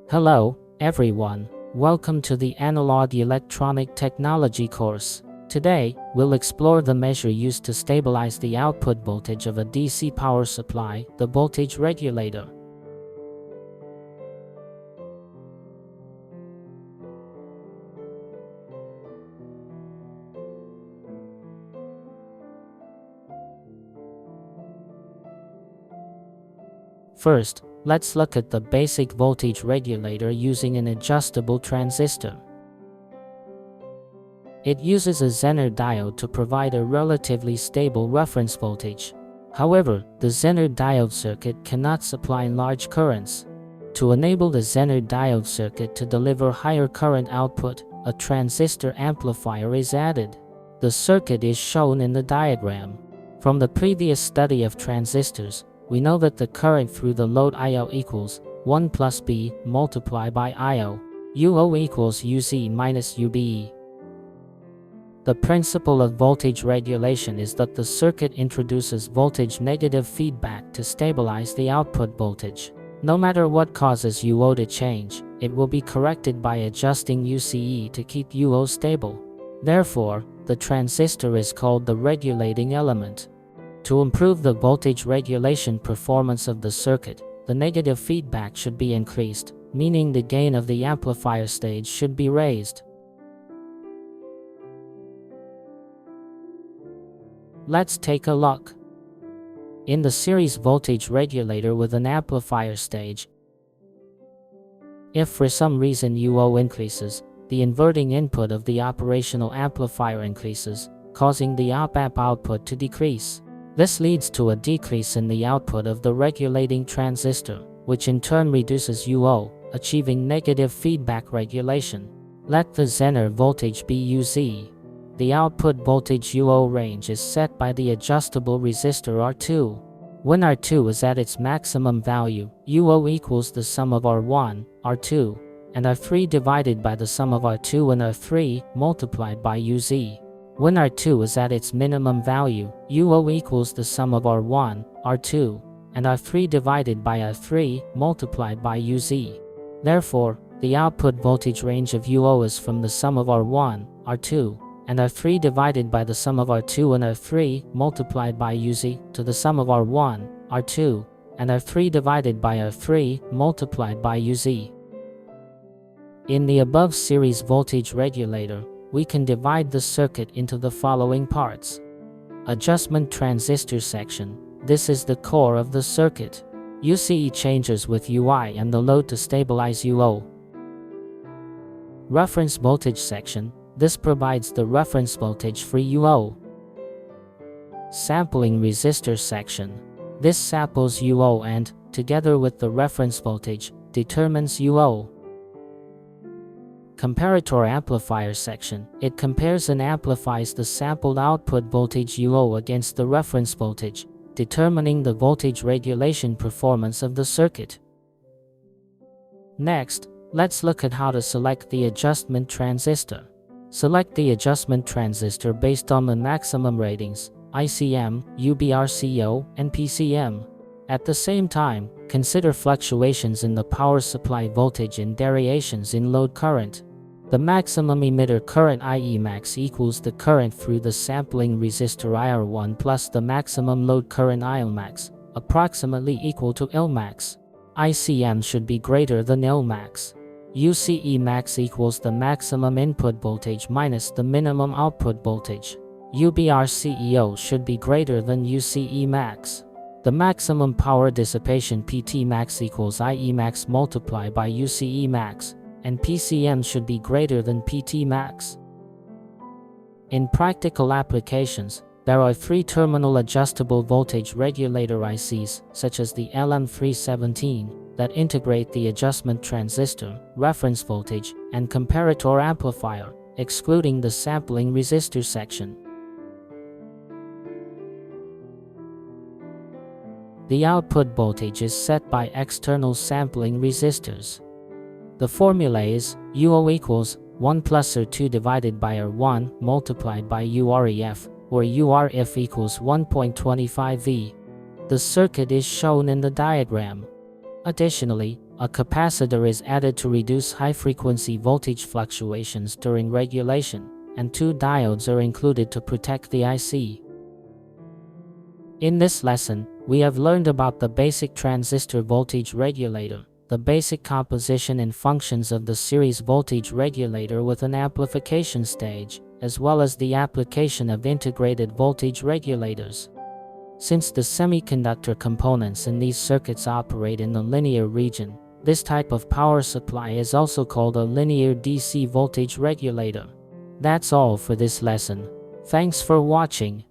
Hello, everyone. Welcome to the Analog Electronic Technology course. Today, we'll explore the measure used to stabilize the output voltage of a DC power supply, the voltage regulator. First, let's look at the basic voltage regulator using an adjustable transistor. It uses a Zener diode to provide a relatively stable reference voltage. However, the Zener diode circuit cannot supply large currents. To enable the Zener diode circuit to deliver higher current output, a transistor amplifier is added. The circuit is shown in the diagram. From the previous study of transistors, we know that the current through the load I/O equals 1 plus B multiplied by I/O. UO equals UZ minus UBE. The principle of voltage regulation is that the circuit introduces voltage negative feedback to stabilize the output voltage. No matter what causes UO to change, it will be corrected by adjusting UCE to keep UO stable. Therefore, the transistor is called the regulating element. To improve the voltage regulation performance of the circuit, the negative feedback should be increased, meaning the gain of the amplifier stage should be raised. Let's take a look. In the series voltage regulator with an amplifier stage, if for some reason UO increases, the inverting input of the operational amplifier increases, causing the op-amp output to decrease. This leads to a decrease in the output of the regulating transistor, which in turn reduces UO, achieving negative feedback regulation. Let the Zener voltage be UZ. The output voltage UO range is set by the adjustable resistor R2. When R2 is at its maximum value, UO equals the sum of R1, R2, and R3 divided by the sum of R2 and R3 multiplied by UZ. When R2 is at its minimum value, UO equals the sum of R1, R2, and R3 divided by R3 multiplied by UZ. Therefore, the output voltage range of UO is from the sum of R1, R2, and R3 divided by the sum of R2 and R3 multiplied by UZ to the sum of R1, R2, and R3 divided by R3 multiplied by UZ. In the above series voltage regulator, we can divide the circuit into the following parts. Adjustment transistor section. This is the core of the circuit. UCE changes with UI and the load to stabilize UO. Reference voltage section. This provides the reference voltage for UO. Sampling resistor section. This samples UO and, together with the reference voltage, determines UO. Comparator amplifier section. It compares and amplifies the sampled output voltage UO against the reference voltage, determining the voltage regulation performance of the circuit. Next, let's look at how to select the adjustment transistor. Select the adjustment transistor based on the maximum ratings, ICM, UBRCO, and PCM. At the same time, consider fluctuations in the power supply voltage and variations in load current. The maximum emitter current IE max equals the current through the sampling resistor IR1 plus the maximum load current IL max, approximately equal to IL max. ICM should be greater than IL max. UCE max equals the maximum input voltage minus the minimum output voltage. UBRCEO should be greater than UCE max. The maximum power dissipation PT max equals IE max multiplied by UCE max, and PCM should be greater than PT max. In practical applications, there are 3-terminal adjustable voltage regulator ICs, such as the LM317, that integrate the adjustment transistor, reference voltage, and comparator amplifier, excluding the sampling resistor section. The output voltage is set by external sampling resistors. The formula is UO equals 1 plus R2 divided by R1 multiplied by UREF, where UREF equals 1.25 V. The circuit is shown in the diagram. Additionally, A capacitor is added to reduce high-frequency voltage fluctuations during regulation, and 2 diodes are included to protect the IC. In this lesson, we have learned about the basic transistor voltage regulator, the basic composition and functions of the series voltage regulator with an amplification stage, as well as the application of integrated voltage regulators. Since the semiconductor components in these circuits operate in the linear region, this type of power supply is also called a linear DC voltage regulator. That's all for this lesson. Thanks for watching.